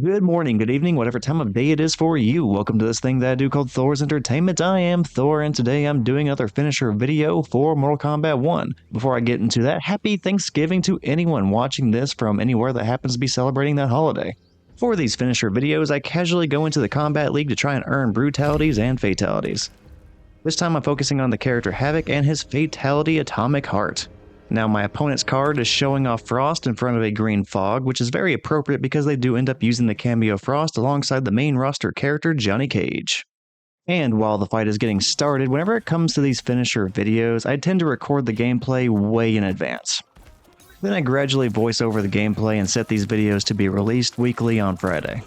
Good morning, good evening, whatever time of day it is for you. Welcome to this thing that I do called Thor's Entertainment. I am Thor, and today I'm doing another finisher video for Mortal Kombat 1. Before I get into that, happy Thanksgiving to anyone watching this from anywhere that happens to be celebrating that holiday. For these finisher videos, I casually go into the Kombat League to try and earn Brutalities and Fatalities. This time I'm focusing on the character Havik and his Fatality Atomic Heart. Now my opponent's card is showing off Frost in front of a green fog, which is very appropriate because they do end up using the cameo Frost alongside the main roster character Johnnycage. And while the fight is getting started, whenever it comes to these finisher videos, I tend to record the gameplay way in advance. Then I gradually voice over the gameplay and set these videos to be released weekly on Friday.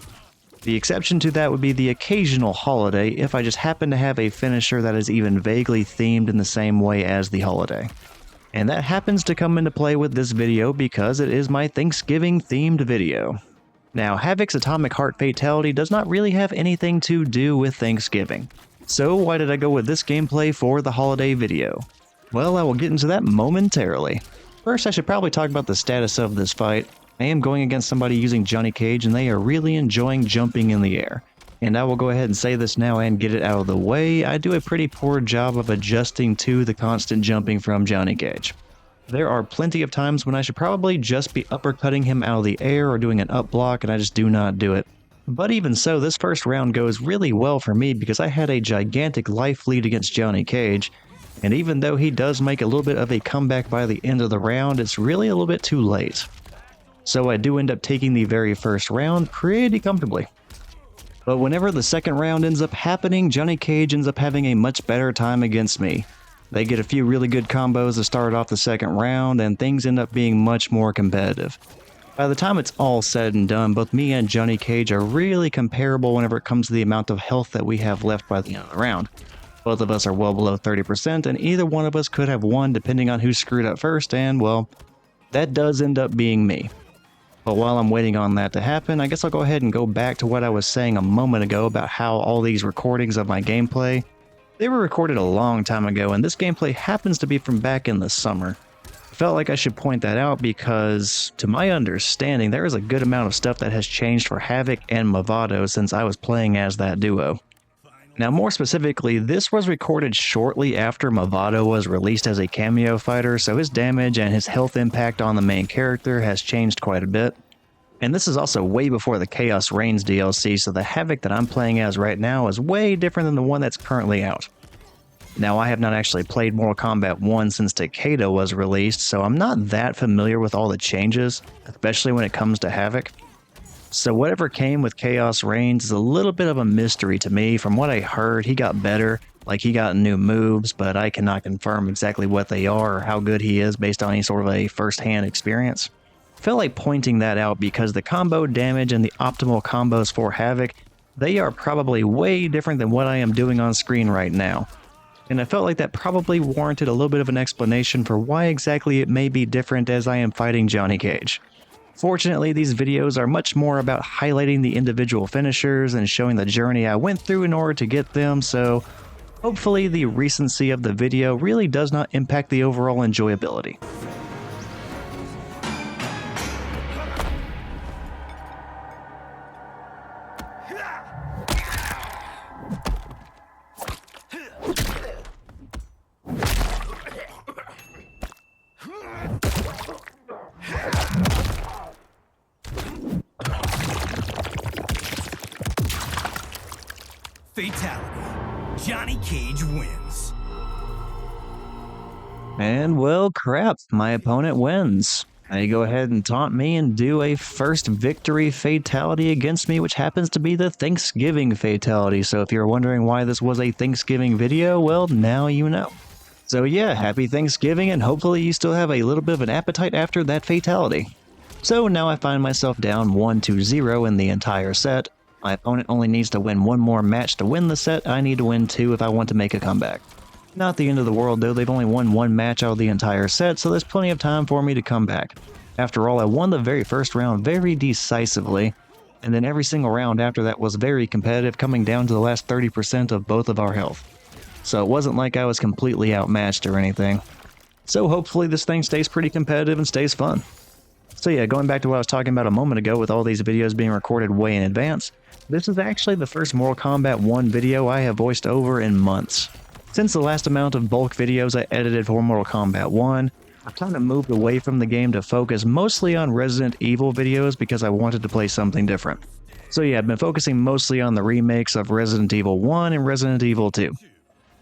The exception to that would be the occasional holiday if I just happen to have a finisher that is even vaguely themed in the same way as the holiday. And that happens to come into play with this video because it is my Thanksgiving themed video. Now, Havik's Atomic Heart Fatality does not really have anything to do with Thanksgiving. So why did I go with this gameplay for the holiday video? Well, I will get into that momentarily. First, I should probably talk about the status of this fight. I am going against somebody using Johnnycage and they are really enjoying jumping in the air. And I will go ahead and say this now and get it out of the way, I do a pretty poor job of adjusting to the constant jumping from Johnnycage. There are plenty of times when I should probably just be uppercutting him out of the air or doing an up block, and I just do not do it. But even so, this first round goes really well for me because I had a gigantic life lead against Johnnycage, and even though he does make a little bit of a comeback by the end of the round, it's really a little bit too late. So I do end up taking the very first round pretty comfortably. But whenever the second round ends up happening, Johnnycage ends up having a much better time against me. They get a few really good combos to start off the second round, and things end up being much more competitive. By the time it's all said and done, both me and Johnnycage are really comparable whenever it comes to the amount of health that we have left by the end of the round. Both of us are well below 30%, and either one of us could have won depending on who screwed up first, and well, that does end up being me. But while I'm waiting on that to happen, I guess I'll go ahead and go back to what I was saying a moment ago about how all these recordings of my gameplay, they were recorded a long time ago, and this gameplay happens to be from back in the summer. I felt like I should point that out because, to my understanding, there is a good amount of stuff that has changed for Havik and Mavado since I was playing as that duo. Now more specifically, this was recorded shortly after Mavado was released as a cameo fighter, so his damage and his health impact on the main character has changed quite a bit. And this is also way before the Chaos Reigns DLC, so the Havik that I'm playing as right now is way different than the one that's currently out. Now I have not actually played Mortal Kombat 1 since Takeda was released, so I'm not that familiar with all the changes, especially when it comes to Havik. So whatever came with Chaos Reigns is a little bit of a mystery to me. From what I heard, he got better, like he got new moves, but I cannot confirm exactly what they are or how good he is based on any sort of a first-hand experience. I felt like pointing that out because the combo damage and the optimal combos for Havik, they are probably way different than what I am doing on screen right now. And I felt like that probably warranted a little bit of an explanation for why exactly it may be different as I am fighting Johnnycage. Fortunately, these videos are much more about highlighting the individual finishers and showing the journey I went through in order to get them, so hopefully the recency of the video really does not impact the overall enjoyability. Fatality. Johnnycage wins. And well, crap, my opponent wins. They go ahead and taunt me and do a first victory fatality against me, which happens to be the Thanksgiving fatality. So if you're wondering why this was a Thanksgiving video, well, now you know. So yeah, happy Thanksgiving, and hopefully you still have a little bit of an appetite after that fatality. So now I find myself down 1-0 in the entire set. My opponent only needs to win one more match to win the set. I need to win 2 if I want to make a comeback. Not the end of the world though, they've only won 1 match out of the entire set, so there's plenty of time for me to come back. After all, I won the very first round very decisively, and then every single round after that was very competitive, coming down to the last 30% of both of our health. So it wasn't like I was completely outmatched or anything. So hopefully this thing stays pretty competitive and stays fun. So yeah, going back to what I was talking about a moment ago with all these videos being recorded way in advance, this is actually the first Mortal Kombat 1 video I have voiced over in months. Since the last amount of bulk videos I edited for Mortal Kombat 1, I've kind of moved away from the game to focus mostly on Resident Evil videos because I wanted to play something different. So yeah, I've been focusing mostly on the remakes of Resident Evil 1 and Resident Evil 2.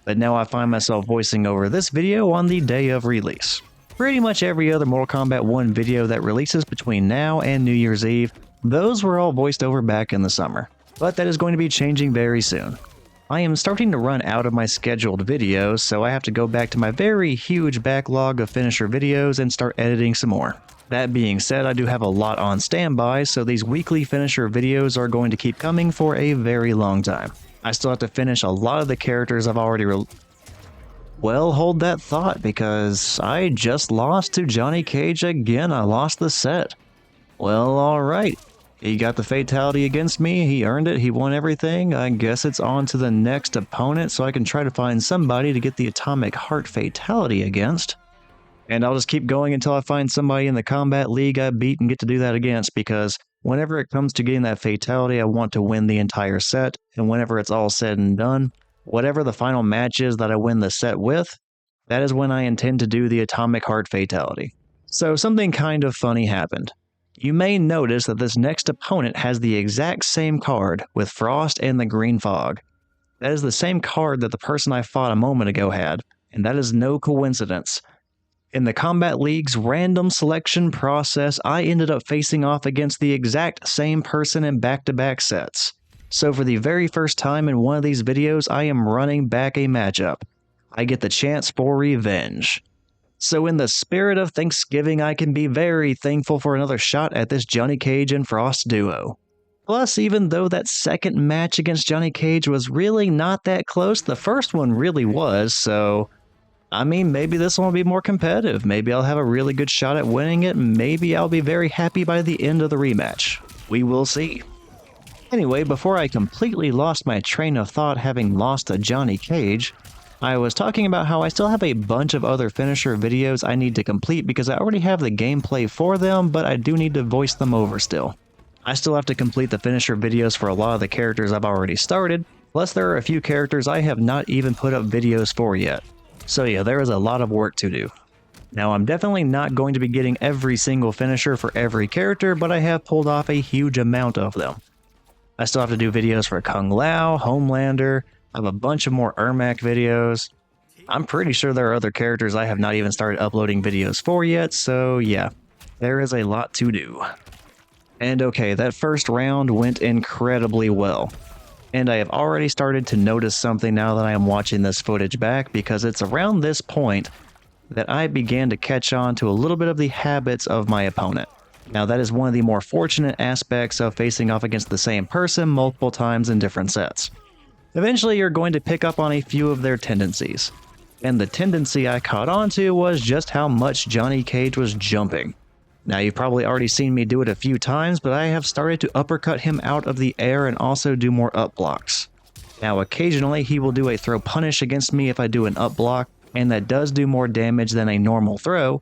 But now I find myself voicing over this video on the day of release. Pretty much every other Mortal Kombat 1 video that releases between now and New Year's Eve, those were all voiced over back in the summer. But that is going to be changing very soon. I am starting to run out of my scheduled videos, so I have to go back to my very huge backlog of finisher videos and start editing some more. That being said, I do have a lot on standby, so these weekly finisher videos are going to keep coming for a very long time. I still have to finish a lot of the characters I've already Well, hold that thought, because I just lost to Johnny Cage again. I lost the set. Well, alright. He got the fatality against me, he earned it, he won everything. I guess it's on to the next opponent so I can try to find somebody to get the atomic heart fatality against. And I'll just keep going until I find somebody in the Kombat League I beat and get to do that against, because whenever it comes to getting that fatality, I want to win the entire set, and whenever it's all said and done, whatever the final match is that I win the set with, that is when I intend to do the atomic heart fatality. So something kind of funny happened. You may notice that this next opponent has the exact same card with Frost and the Green Fog. That is the same card that the person I fought a moment ago had, and that is no coincidence. In the Kombat League's random selection process, I ended up facing off against the exact same person in back-to-back sets. So for the very first time in one of these videos, I am running back a matchup. I get the chance for revenge. So in the spirit of Thanksgiving, I can be very thankful for another shot at this Johnny Cage and Frost duo. Plus, even though that second match against Johnny Cage was really not that close, the first one really was, so I mean, maybe this one will be more competitive. Maybe I'll have a really good shot at winning it, and maybe I'll be very happy by the end of the rematch. We will see. Anyway, before I completely lost my train of thought having lost to Johnny Cage, I was talking about how I still have a bunch of other finisher videos I need to complete because I already have the gameplay for them, but I do need to voice them over still. I still have to complete the finisher videos for a lot of the characters I've already started, plus there are a few characters I have not even put up videos for yet. So yeah, there is a lot of work to do. Now I'm definitely not going to be getting every single finisher for every character, but I have pulled off a huge amount of them. I still have to do videos for Kung Lao, Homelander, I have a bunch of more Ermac videos. I'm pretty sure there are other characters I have not even started uploading videos for yet, so yeah, there is a lot to do. And okay, that first round went incredibly well. And I have already started to notice something now that I am watching this footage back, because it's around this point that I began to catch on to a little bit of the habits of my opponent. Now that is one of the more fortunate aspects of facing off against the same person multiple times in different sets. Eventually you're going to pick up on a few of their tendencies. And the tendency I caught on to was just how much Johnny Cage was jumping. Now you've probably already seen me do it a few times, but I have started to uppercut him out of the air and also do more up blocks. Now occasionally he will do a throw punish against me if I do an up block, and that does do more damage than a normal throw,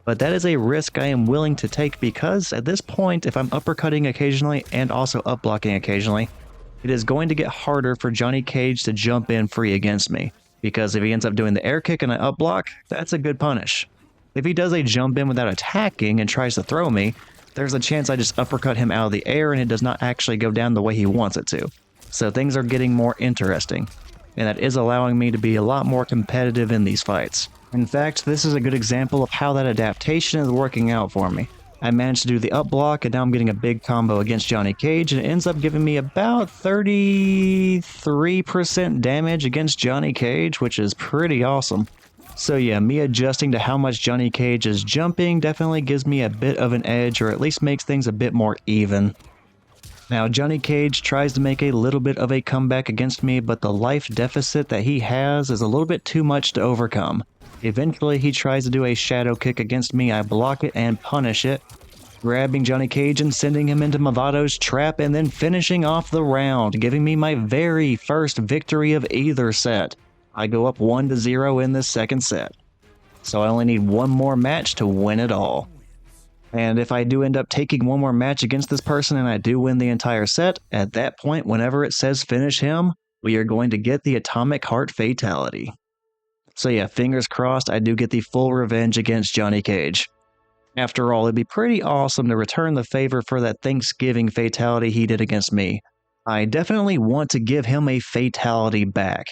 but that is a risk I am willing to take because at this point, if I'm uppercutting occasionally and also up blocking occasionally, it is going to get harder for Johnny Cage to jump in free against me, because if he ends up doing the air kick and an up block, that's a good punish. If he does a jump in without attacking and tries to throw me, there's a chance I just uppercut him out of the air and it does not actually go down the way he wants it to. So things are getting more interesting, and that is allowing me to be a lot more competitive in these fights. In fact, this is a good example of how that adaptation is working out for me. I managed to do the up block, and now I'm getting a big combo against Johnny Cage, and it ends up giving me about 33% damage against Johnny Cage, which is pretty awesome. So yeah, me adjusting to how much Johnny Cage is jumping definitely gives me a bit of an edge, or at least makes things a bit more even. Now Johnny Cage tries to make a little bit of a comeback against me, but the life deficit that he has is a little bit too much to overcome. Eventually he tries to do a shadow kick against me, I block it and punish it, grabbing Johnny Cage and sending him into Mavado's trap and then finishing off the round, giving me my very first victory of either set. I go up 1-0 in this second set. So I only need one more match to win it all. And if I do end up taking one more match against this person and I do win the entire set, at that point, whenever it says finish him, we are going to get the Atomic Heart Fatality. So yeah, fingers crossed I do get the full revenge against Johnny Cage. After all, it'd be pretty awesome to return the favor for that Thanksgiving fatality he did against me. I definitely want to give him a fatality back.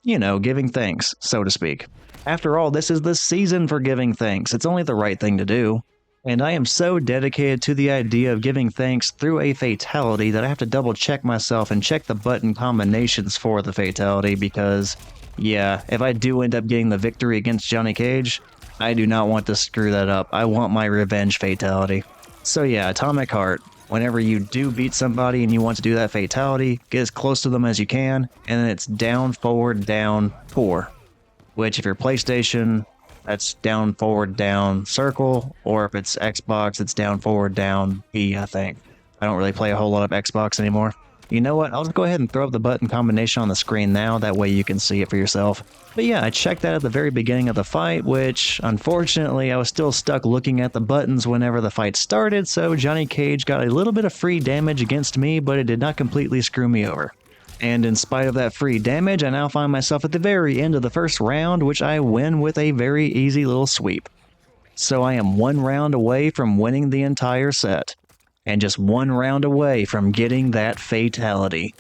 You know, giving thanks, so to speak. After all, this is the season for giving thanks. It's only the right thing to do. And I am so dedicated to the idea of giving thanks through a fatality that I have to double check myself and check the button combinations for the fatality because, yeah, if I do end up getting the victory against Johnny Cage, I do not want to screw that up. I want my revenge fatality. So yeah, Atomic Heart. Whenever you do beat somebody and you want to do that fatality, get as close to them as you can, and then it's down, forward, down, 4. Which if you're PlayStation, that's down, forward, down, circle, or if it's Xbox, it's down, forward, down, B, I think. I don't really play a whole lot of Xbox anymore. You know what? I'll just go ahead and throw up the button combination on the screen now, that way you can see it for yourself. But yeah, I checked that at the very beginning of the fight, which, unfortunately, I was still stuck looking at the buttons whenever the fight started, so Johnny Cage got a little bit of free damage against me, but it did not completely screw me over. And in spite of that free damage, I now find myself at the very end of the first round, which I win with a very easy little sweep. So I am 1 round away from winning the entire set. And just 1 round away from getting that fatality.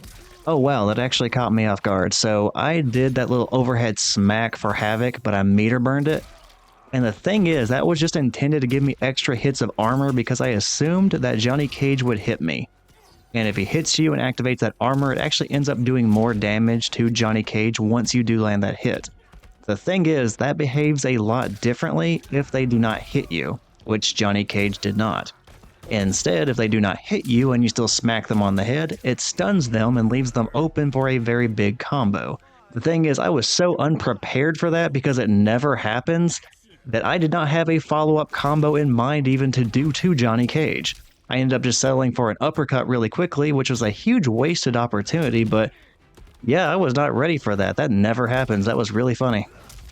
Oh wow, that actually caught me off guard. So I did that little overhead smack for Havik, but I meter burned it. And the thing is, that was just intended to give me extra hits of armor because I assumed that Johnny Cage would hit me. And if he hits you and activates that armor, it actually ends up doing more damage to Johnny Cage once you do land that hit. The thing is, that behaves a lot differently if they do not hit you, which Johnny Cage did not. Instead, if they do not hit you and you still smack them on the head, it stuns them and leaves them open for a very big combo. The thing is, I was so unprepared for that because it never happens, that I did not have a follow-up combo in mind even to do to Johnny Cage. I ended up just settling for an uppercut really quickly, which was a huge wasted opportunity, but yeah, I was not ready for that. That never happens. That was really funny.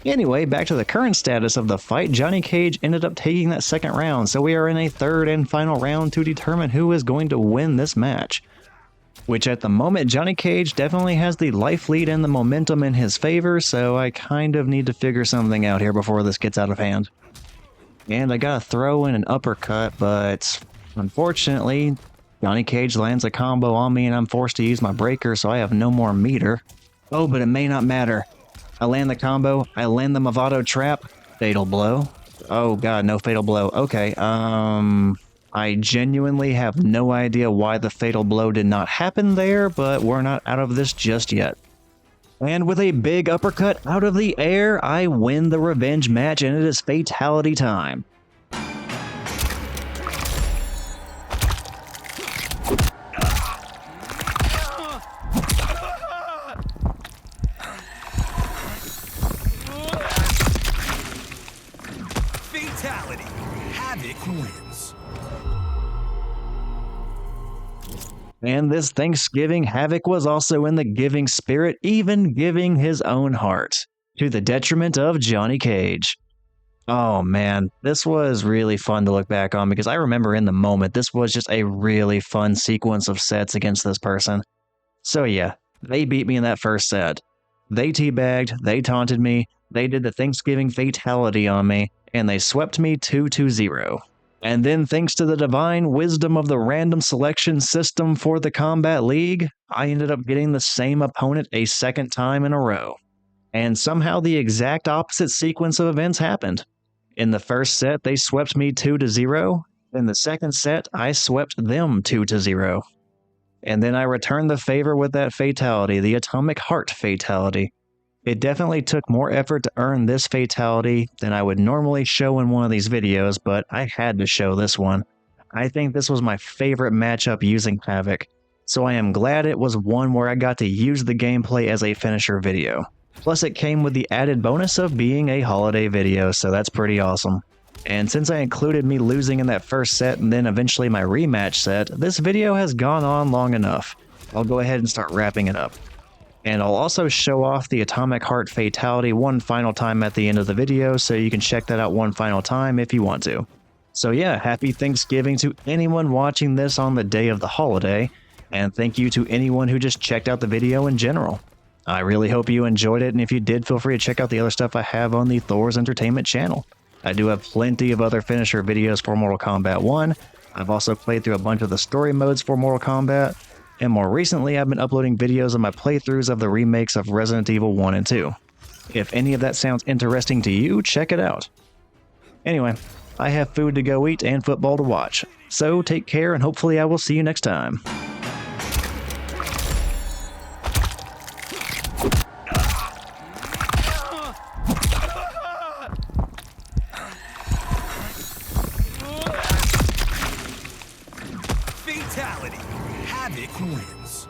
Anyway, back to the current status of the fight, Johnny Cage ended up taking that second round, so we are in a third and final round to determine who is going to win this match. Which at the moment, Johnny Cage definitely has the life lead and the momentum in his favor, so I kind of need to figure something out here before this gets out of hand. And I gotta throw in an uppercut, but unfortunately, Johnny Cage lands a combo on me and I'm forced to use my breaker, so I have no more meter. Oh, but it may not matter. I land the combo, I land the Mavado trap, fatal blow. Oh god, no fatal blow. Okay, I genuinely have no idea why the fatal blow did not happen there, but we're not out of this just yet. And with a big uppercut out of the air, I win the revenge match and it is fatality time. Fatality. Havik wins. And this Thanksgiving, Havik was also in the giving spirit, even giving his own heart, to the detriment of Johnny Cage. Oh man, this was really fun to look back on because I remember in the moment, this was just a really fun sequence of sets against this person. So yeah, they beat me in that first set. They teabagged, they taunted me, they did the Thanksgiving fatality on me, and they swept me 2-0. And then thanks to the divine wisdom of the random selection system for the Kombat League, I ended up getting the same opponent a second time in a row. And somehow the exact opposite sequence of events happened. In the first set, they swept me 2-0. In the second set, I swept them 2-0. And then I returned the favor with that fatality, the Atomic Heart Fatality. It definitely took more effort to earn this fatality than I would normally show in one of these videos, but I had to show this one. I think this was my favorite matchup using Havik, so I am glad it was one where I got to use the gameplay as a finisher video. Plus it came with the added bonus of being a holiday video, so that's pretty awesome. And since I included me losing in that first set and then eventually my rematch set, this video has gone on long enough. I'll go ahead and start wrapping it up. And I'll also show off the Atomic Heart Fatality one final time at the end of the video, so you can check that out one final time if you want to. So yeah, happy Thanksgiving to anyone watching this on the day of the holiday, and thank you to anyone who just checked out the video in general. I really hope you enjoyed it, and if you did, feel free to check out the other stuff I have on the Thor's Entertainment channel. I do have plenty of other finisher videos for Mortal Kombat 1. I've also played through a bunch of the story modes for Mortal Kombat, and more recently I've been uploading videos of my playthroughs of the remakes of Resident Evil 1 and 2. If any of that sounds interesting to you, check it out. Anyway, I have food to go eat and football to watch, so take care and hopefully I will see you next time. Fatality. Havik wins.